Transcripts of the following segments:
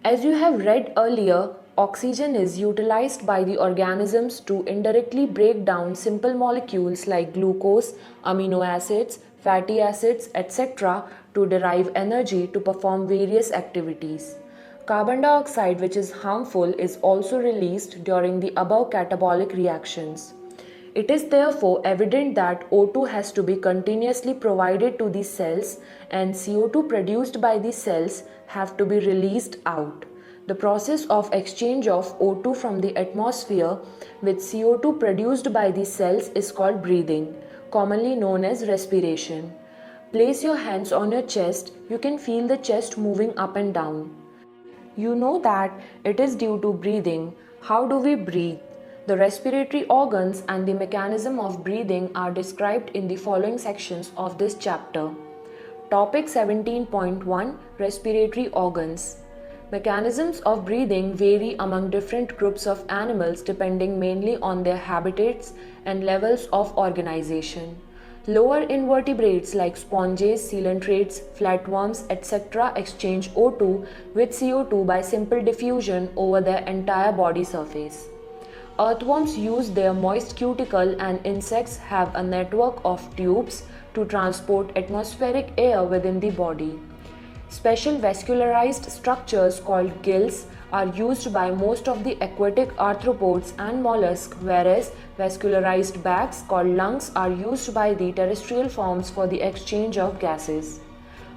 As you have read earlier, oxygen is utilized by the organisms to indirectly break down simple molecules like glucose, amino acids, fatty acids, etc. to derive energy to perform various activities. Carbon dioxide, which is harmful, is also released during the above catabolic reactions. It is therefore evident that O2 has to be continuously provided to the cells and CO2 produced by the cells have to be released out. The process of exchange of O2 from the atmosphere with CO2 produced by the cells is called breathing, commonly known as respiration. Place your hands on your chest. You can feel the chest moving up and down. You know that it is due to breathing. How do we breathe? The respiratory organs and the mechanism of breathing are described in the following sections of this chapter. Topic 17.1 Respiratory Organs. Mechanisms of breathing vary among different groups of animals depending mainly on their habitats and levels of organization. Lower invertebrates like sponges, coelentrates, flatworms, etc. exchange O2 with CO2 by simple diffusion over their entire body surface. Earthworms use their moist cuticle and insects have a network of tubes to transport atmospheric air within the body. Special vascularized structures called gills are used by most of the aquatic arthropods and mollusks, whereas vascularized bags called lungs are used by the terrestrial forms for the exchange of gases.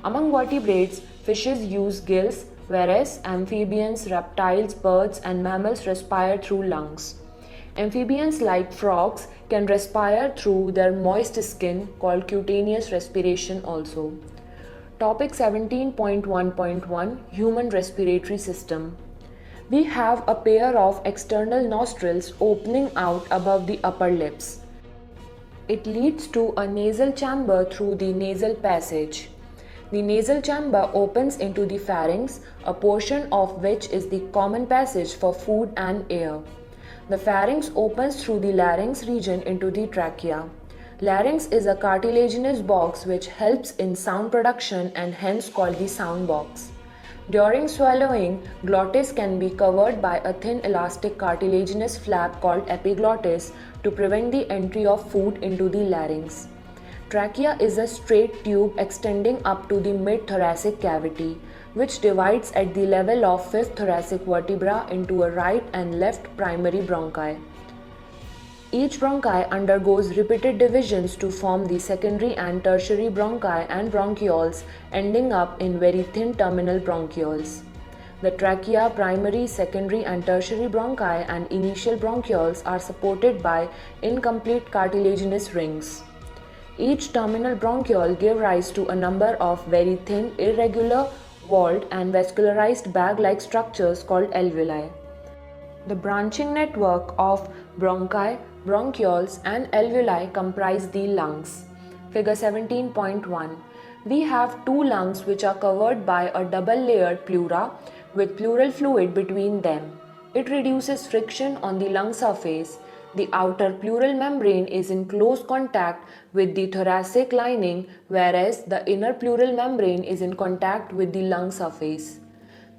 Among vertebrates, fishes use gills, whereas amphibians, reptiles, birds, and mammals respire through lungs. Amphibians like frogs can respire through their moist skin called cutaneous respiration also. Topic 17.1.1 Human Respiratory System. We have a pair of external nostrils opening out above the upper lips. It leads to a nasal chamber through the nasal passage. The nasal chamber opens into the pharynx, a portion of which is the common passage for food and air. The pharynx opens through the larynx region into the trachea. Larynx is a cartilaginous box which helps in sound production and hence called the sound box. During swallowing, glottis can be covered by a thin elastic cartilaginous flap called epiglottis to prevent the entry of food into the larynx. Trachea is a straight tube extending up to the mid-thoracic cavity, which divides at the level of fifth thoracic vertebra into a right and left primary bronchi. Each bronchi undergoes repeated divisions to form the secondary and tertiary bronchi and bronchioles, ending up in very thin terminal bronchioles. The trachea, primary, secondary and tertiary bronchi and initial bronchioles are supported by incomplete cartilaginous rings. Each terminal bronchiole gives rise to a number of very thin, irregular, walled and vascularized bag-like structures called alveoli. The branching network of bronchi, bronchioles and alveoli comprise the lungs. Figure 17.1. We have two lungs which are covered by a double-layered pleura with pleural fluid between them. It reduces friction on the lung surface. The outer pleural membrane is in close contact with the thoracic lining, whereas the inner pleural membrane is in contact with the lung surface.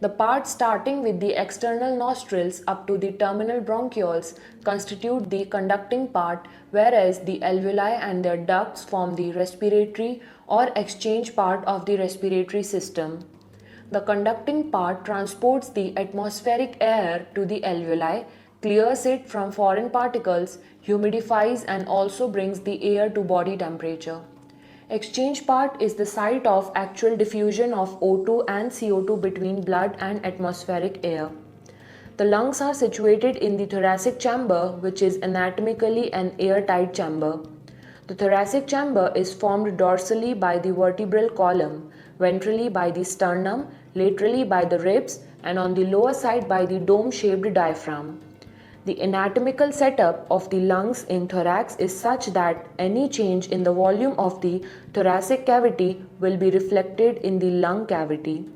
The part starting with the external nostrils up to the terminal bronchioles constitute the conducting part, whereas the alveoli and their ducts form the respiratory or exchange part of the respiratory system. The conducting part transports the atmospheric air to the alveoli, clears it from foreign particles, humidifies and also brings the air to body temperature. Exchange part is the site of actual diffusion of O2 and CO2 between blood and atmospheric air. The lungs are situated in the thoracic chamber, which is anatomically an airtight chamber. The thoracic chamber is formed dorsally by the vertebral column, ventrally by the sternum, laterally by the ribs, and on the lower side by the dome-shaped diaphragm. The anatomical setup of the lungs in thorax is such that any change in the volume of the thoracic cavity will be reflected in the lung cavity.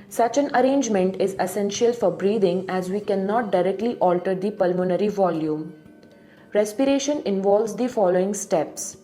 Such an arrangement is essential for breathing as we cannot directly alter the pulmonary volume. Respiration involves the following steps.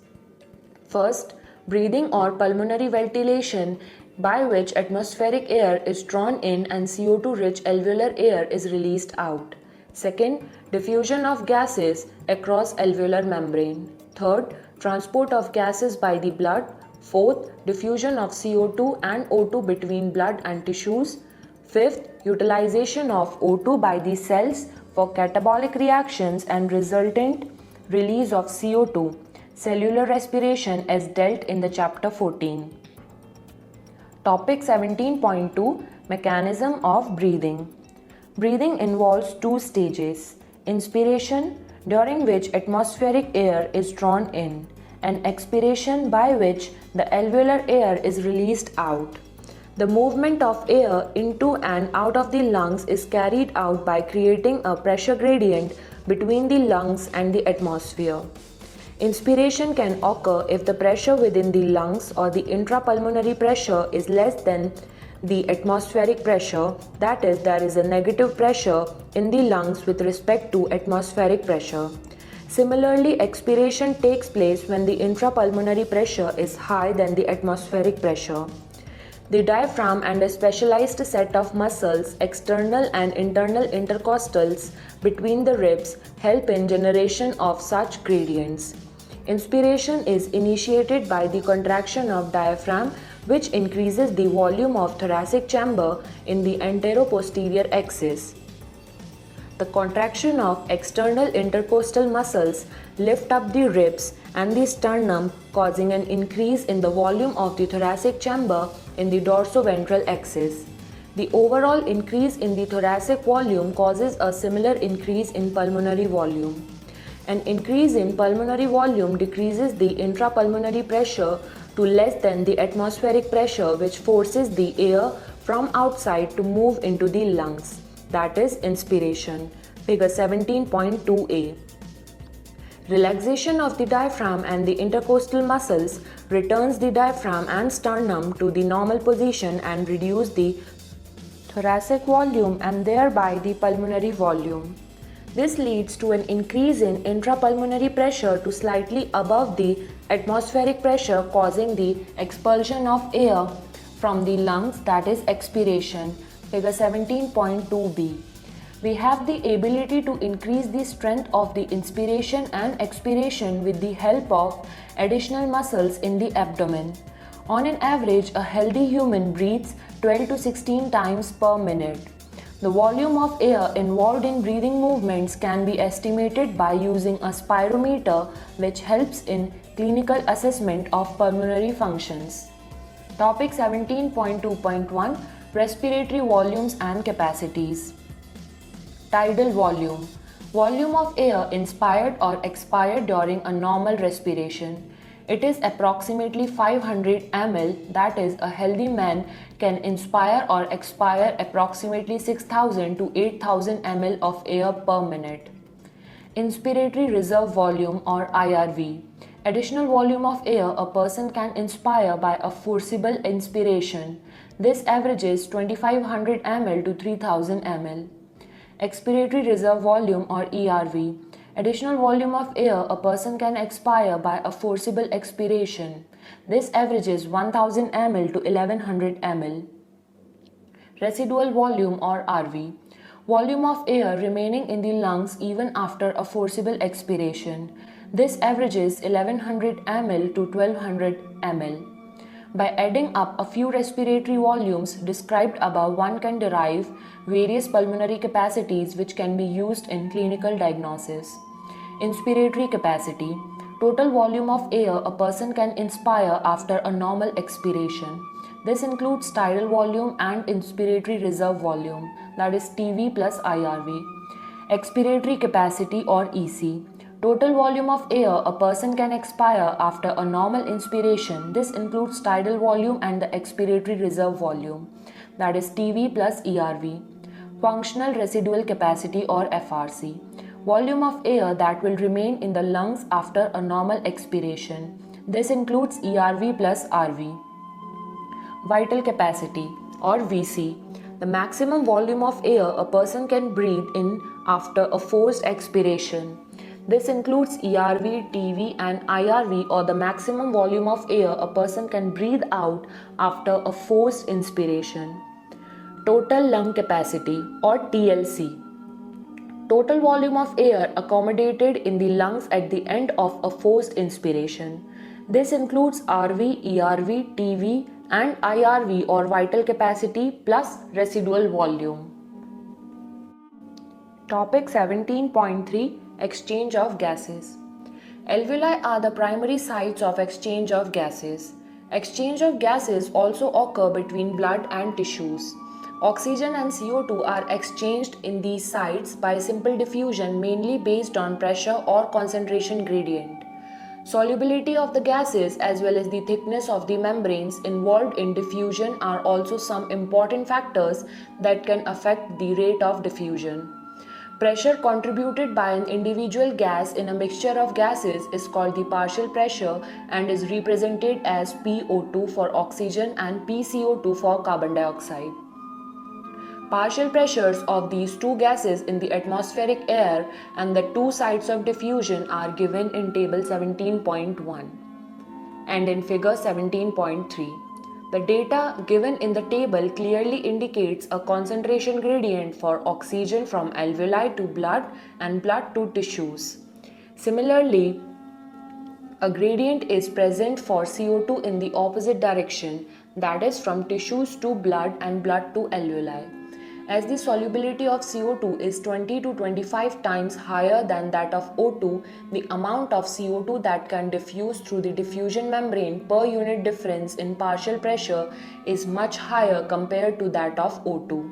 First, breathing or pulmonary ventilation by which atmospheric air is drawn in and CO2-rich alveolar air is released out. Second, diffusion of gases across alveolar membrane. Third, transport of gases by the blood. Fourth, diffusion of CO2 and O2 between blood and tissues. Fifth, utilization of O2 by the cells for catabolic reactions and resultant release of CO2. Cellular respiration as dealt in the chapter 14. Topic 17.2 Mechanism of breathing. Breathing involves two stages: inspiration, during which atmospheric air is drawn in, and expiration, by which the alveolar air is released out. The movement of air into and out of the lungs is carried out by creating a pressure gradient between the lungs and the atmosphere. Inspiration can occur if the pressure within the lungs or the intrapulmonary pressure is less than the atmospheric pressure, that is, there is a negative pressure in the lungs with respect to atmospheric pressure. Similarly, expiration takes place when the intrapulmonary pressure is higher than the atmospheric pressure. The diaphragm and a specialized set of muscles, external and internal intercostals between the ribs, help in generation of such gradients. Inspiration is initiated by the contraction of diaphragm, which increases the volume of thoracic chamber in the antero-posterior axis. The contraction of external intercostal muscles lift up the ribs and the sternum, causing an increase in the volume of the thoracic chamber in the dorsoventral axis. The overall increase in the thoracic volume causes a similar increase in pulmonary volume. An increase in pulmonary volume decreases the intrapulmonary pressure to less than the atmospheric pressure, which forces the air from outside to move into the lungs. That is inspiration. Figure 17.2a. Relaxation of the diaphragm and the intercostal muscles returns the diaphragm and sternum to the normal position and reduces the thoracic volume and thereby the pulmonary volume. This leads to an increase in intrapulmonary pressure to slightly above the atmospheric pressure, causing the expulsion of air from the lungs, that is expiration. Figure 17.2b. We have the ability to increase the strength of the inspiration and expiration with the help of additional muscles in the abdomen. On an average, a healthy human breathes 12 to 16 times per minute. The volume of air involved in breathing movements can be estimated by using a spirometer, which helps in clinical assessment of pulmonary functions. Topic 17.2.1 Respiratory volumes and capacities. Tidal volume. Volume of air inspired or expired during a normal respiration. It is approximately 500 ml, that is, a healthy man can inspire or expire approximately 6,000 to 8,000 ml of air per minute. Inspiratory reserve volume or IRV. Additional volume of air a person can inspire by a forcible inspiration. This averages 2,500 ml to 3,000 ml. Expiratory reserve volume or ERV. Additional volume of air a person can expire by a forcible expiration. This averages 1000 ml to 1100 ml. Residual volume or RV. Volume of air remaining in the lungs even after a forcible expiration. This averages 1100 ml to 1200 ml. By adding up a few respiratory volumes described above, one can derive various pulmonary capacities which can be used in clinical diagnosis. Inspiratory capacity. Total volume of air a person can inspire after a normal expiration. This includes tidal volume and inspiratory reserve volume, that is TV plus IRV. Expiratory capacity or EC. Total volume of air a person can expire after a normal inspiration. This includes tidal volume and the expiratory reserve volume, that is TV plus ERV. Functional residual capacity or FRC. Volume of air that will remain in the lungs after a normal expiration. This includes ERV plus RV. Vital capacity or VC. The maximum volume of air a person can breathe in after a forced expiration. This includes ERV, TV, and IRV, or the maximum volume of air a person can breathe out after a forced inspiration. Total lung capacity, or TLC. Total volume of air accommodated in the lungs at the end of a forced inspiration. This includes RV, ERV, TV, and IRV, or vital capacity, plus residual volume. Topic 17.3, Exchange of gases. Alveoli are the primary sites of exchange of gases. Exchange of gases also occur between blood and tissues. Oxygen and CO2 are exchanged in these sites by simple diffusion, mainly based on pressure or concentration gradient. Solubility of the gases as well as the thickness of the membranes involved in diffusion are also some important factors that can affect the rate of diffusion. Pressure contributed by an individual gas in a mixture of gases is called the partial pressure and is represented as PO2 for oxygen and PCO2 for carbon dioxide. Partial pressures of these two gases in the atmospheric air and the two sites of diffusion are given in table 17.1 and in figure 17.3. The data given in the table clearly indicates a concentration gradient for oxygen from alveoli to blood and blood to tissues. Similarly, a gradient is present for CO2 in the opposite direction, that is from tissues to blood and blood to alveoli. As the solubility of CO2 is 20 to 25 times higher than that of O2, the amount of CO2 that can diffuse through the diffusion membrane per unit difference in partial pressure is much higher compared to that of O2.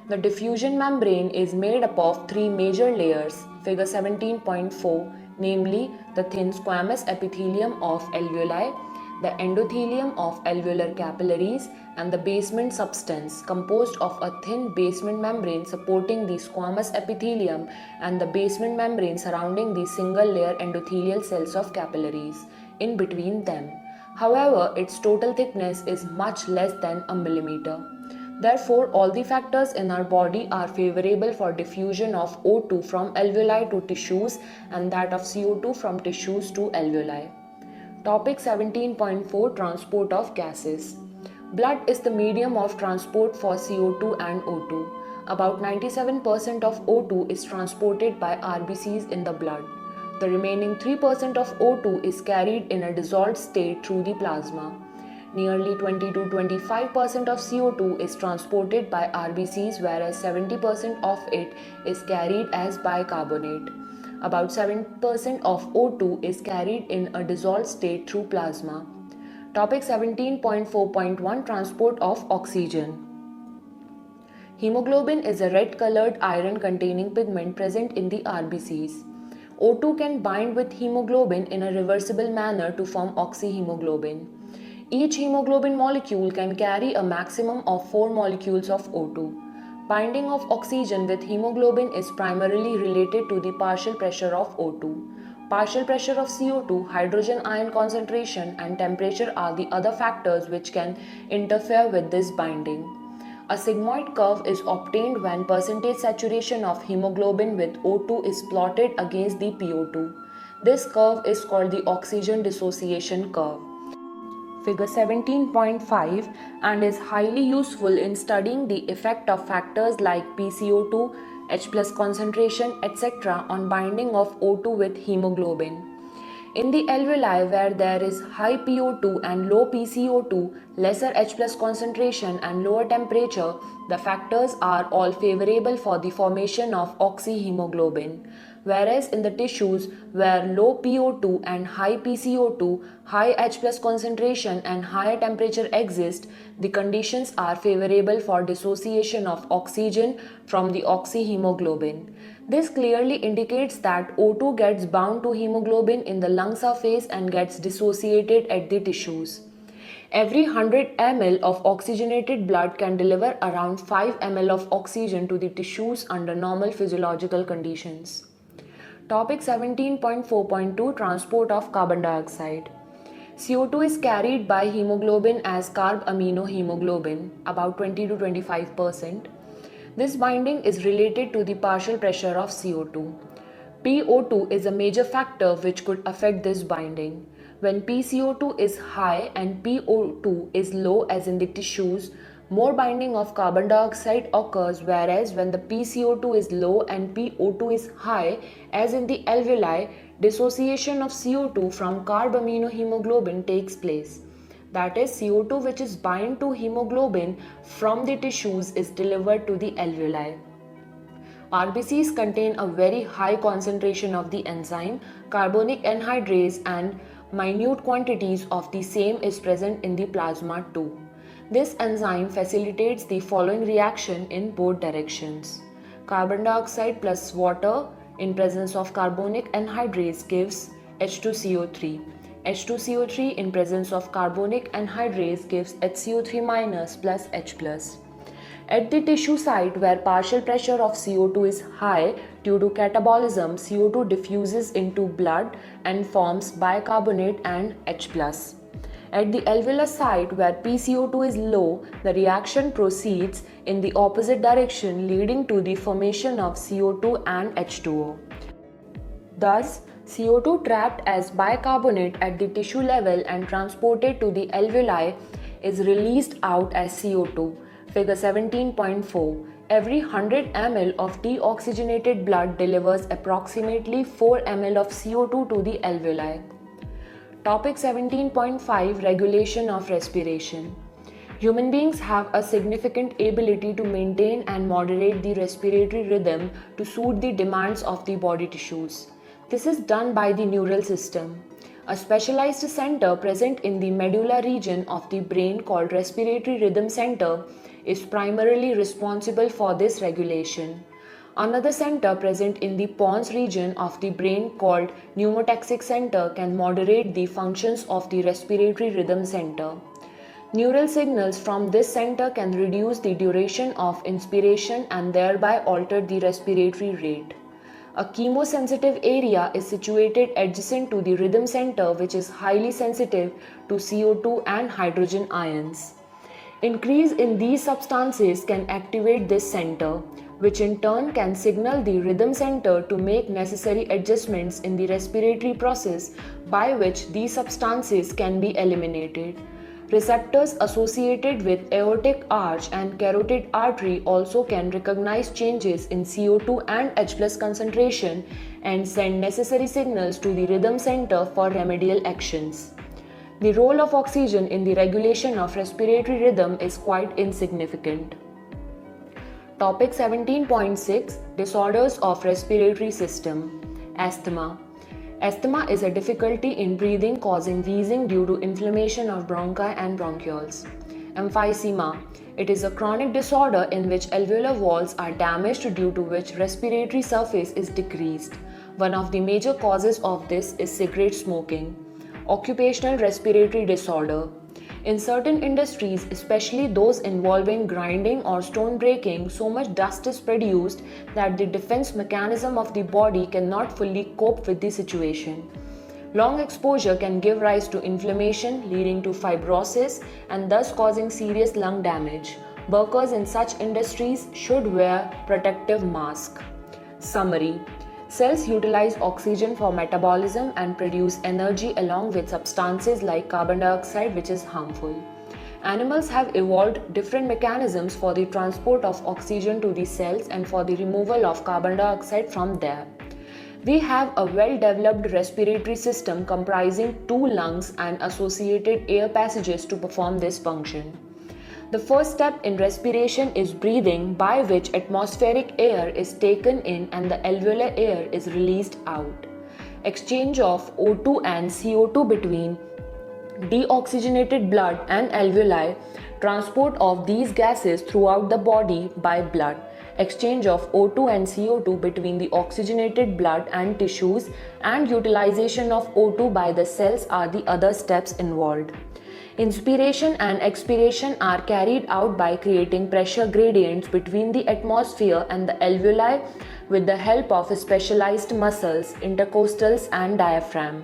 The diffusion membrane is made up of three major layers, figure 17.4, namely the thin squamous epithelium of alveoli, the endothelium of alveolar capillaries, and the basement substance composed of a thin basement membrane supporting the squamous epithelium and the basement membrane surrounding the single layer endothelial cells of capillaries in between them. However, its total thickness is much less than a millimeter. Therefore, all the factors in our body are favorable for diffusion of O2 from alveoli to tissues and that of CO2 from tissues to alveoli. Topic 17.4, Transport of gases. Blood is the medium of transport for CO2 and O2. About 97% of O2 is transported by RBCs in the blood. The remaining 3% of O2 is carried in a dissolved state through the plasma. Nearly 20 to 25% of CO2 is transported by RBCs, whereas 70% of it is carried as bicarbonate. About 7% of O2 is carried in a dissolved state through plasma. Topic 17.4.1, Transport of oxygen. Hemoglobin is a red-colored iron-containing pigment present in the RBCs. O2 can bind with hemoglobin in a reversible manner to form oxyhemoglobin. Each hemoglobin molecule can carry a maximum of 4 molecules of O2. Binding of oxygen with hemoglobin is primarily related to the partial pressure of O2. Partial pressure of CO2, hydrogen ion concentration, and temperature are the other factors which can interfere with this binding. A sigmoid curve is obtained when percentage saturation of hemoglobin with O2 is plotted against the PO2. This curve is called the oxygen dissociation curve. Figure 17.5 and is highly useful in studying the effect of factors like PCO2, H+ concentration, etc. on binding of O2 with hemoglobin. In the alveoli where there is high PO2 and low PCO2, lesser H+ concentration and lower temperature, the factors are all favorable for the formation of oxyhemoglobin. Whereas in the tissues where low PO2 and high PCO2, high H+ concentration and higher temperature exist, the conditions are favorable for dissociation of oxygen from the oxyhemoglobin. This clearly indicates that O2 gets bound to hemoglobin in the lung surface and gets dissociated at the tissues. Every 100 ml of oxygenated blood can deliver around 5 ml of oxygen to the tissues under normal physiological conditions. Topic 17.4.2, Transport of carbon dioxide. CO2 is carried by hemoglobin as carbaminohemoglobin, about 20 to 25%. This binding is related to the partial pressure of CO2. PO2 is a major factor which could affect this binding. When PCO2 is high and PO2 is low, as in the tissues, more binding of carbon dioxide occurs, whereas when the PCO2 is low and PO2 is high, as in the alveoli, dissociation of CO2 from carbaminohemoglobin takes place. That is, CO2 which is bind to hemoglobin from the tissues is delivered to the alveoli. RBCs contain a very high concentration of the enzyme carbonic anhydrase, and minute quantities of the same is present in the plasma too. This enzyme facilitates the following reaction in both directions. Carbon dioxide plus water in presence of carbonic anhydrase gives H2CO3. H2CO3 in presence of carbonic anhydrase gives HCO3 minus plus H plus. At the tissue site where partial pressure of CO2 is high due to catabolism, CO2 diffuses into blood and forms bicarbonate and H plus. At the alveolar site where PCO2 is low, the reaction proceeds in the opposite direction, leading to the formation of CO2 and H2O. Thus, CO2 trapped as bicarbonate at the tissue level and transported to the alveoli is released out as CO2. Figure 17.4. Every 100 ml of deoxygenated blood delivers approximately 4 ml of CO2 to the alveoli. Topic 17.5. Regulation of respiration. Human beings have a significant ability to maintain and moderate the respiratory rhythm to suit the demands of the body tissues. This is done by the neural system. A specialized center present in the medulla region of the brain called respiratory rhythm center is primarily responsible for this regulation. Another center present in the pons region of the brain called pneumotaxic center can moderate the functions of the respiratory rhythm center. Neural signals from this center can reduce the duration of inspiration and thereby alter the respiratory rate. A chemosensitive area is situated adjacent to the rhythm center, which is highly sensitive to CO2 and hydrogen ions. Increase in these substances can activate this center, which in turn can signal the rhythm center to make necessary adjustments in the respiratory process by which these substances can be eliminated. Receptors associated with aortic arch and carotid artery also can recognize changes in CO2 and H plus concentration and send necessary signals to the rhythm center for remedial actions. The role of oxygen in the regulation of respiratory rhythm is quite insignificant. Topic 17.6. Disorders of respiratory system. Asthma. Asthma is a difficulty in breathing causing wheezing due to inflammation of bronchi and bronchioles. Emphysema. It is a chronic disorder in which alveolar walls are damaged, due to which respiratory surface is decreased. One of the major causes of this is cigarette smoking. Occupational respiratory disorder. In certain industries, especially those involving grinding or stone breaking, so much dust is produced that the defense mechanism of the body cannot fully cope with the situation. Long exposure can give rise to inflammation, leading to fibrosis and thus causing serious lung damage. Workers in such industries should wear protective masks. Summary. Cells utilize oxygen for metabolism and produce energy along with substances like carbon dioxide, which is harmful. Animals have evolved different mechanisms for the transport of oxygen to the cells and for the removal of carbon dioxide from there. We have a well-developed respiratory system comprising 2 lungs and associated air passages to perform this function. The first step in respiration is breathing, by which atmospheric air is taken in and the alveolar air is released out. Exchange of O2 and CO2 between deoxygenated blood and alveoli, transport of these gases throughout the body by blood, exchange of O2 and CO2 between the oxygenated blood and tissues, and utilization of O2 by the cells are the other steps involved. Inspiration and expiration are carried out by creating pressure gradients between the atmosphere and the alveoli with the help of specialized muscles, intercostals and diaphragm.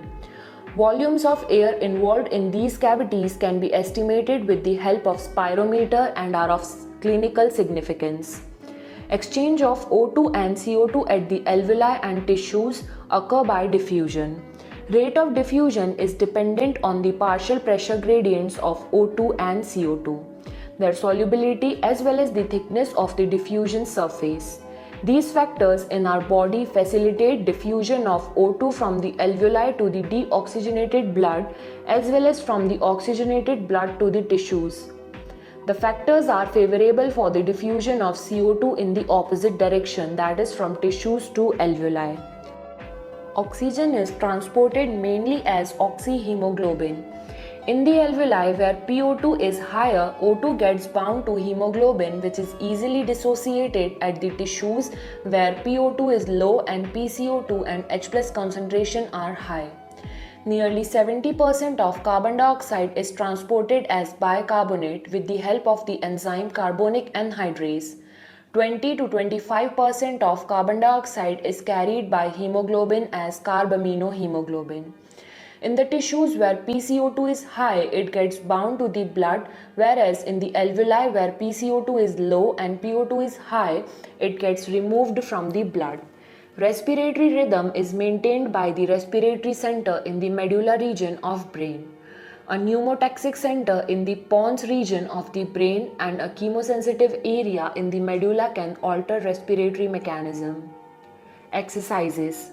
Volumes of air involved in these cavities can be estimated with the help of spirometer and are of clinical significance. Exchange of O2 and CO2 at the alveoli and tissues occur by diffusion. Rate of diffusion is dependent on the partial pressure gradients of O2 and CO2, their solubility as well as the thickness of the diffusion surface. These factors in our body facilitate diffusion of O2 from the alveoli to the deoxygenated blood as well as from the oxygenated blood to the tissues. The factors are favorable for the diffusion of CO2 in the opposite direction, that is from tissues to alveoli. Oxygen is transported mainly as oxyhemoglobin. In the alveoli where PO2 is higher, O2 gets bound to hemoglobin which is easily dissociated at the tissues where PO2 is low and PCO2 and H+ concentration are high. Nearly 70% of carbon dioxide is transported as bicarbonate with the help of the enzyme carbonic anhydrase. 20 to 25% of carbon dioxide is carried by hemoglobin as carbaminohemoglobin. In the tissues where PCO2 is high, it gets bound to the blood, whereas in the alveoli where PCO2 is low and PO2 is high, it gets removed from the blood. Respiratory rhythm is maintained by the respiratory center in the medulla region of brain. A pneumotaxic center in the pons region of the brain and a chemosensitive area in the medulla can alter respiratory mechanism. Exercises.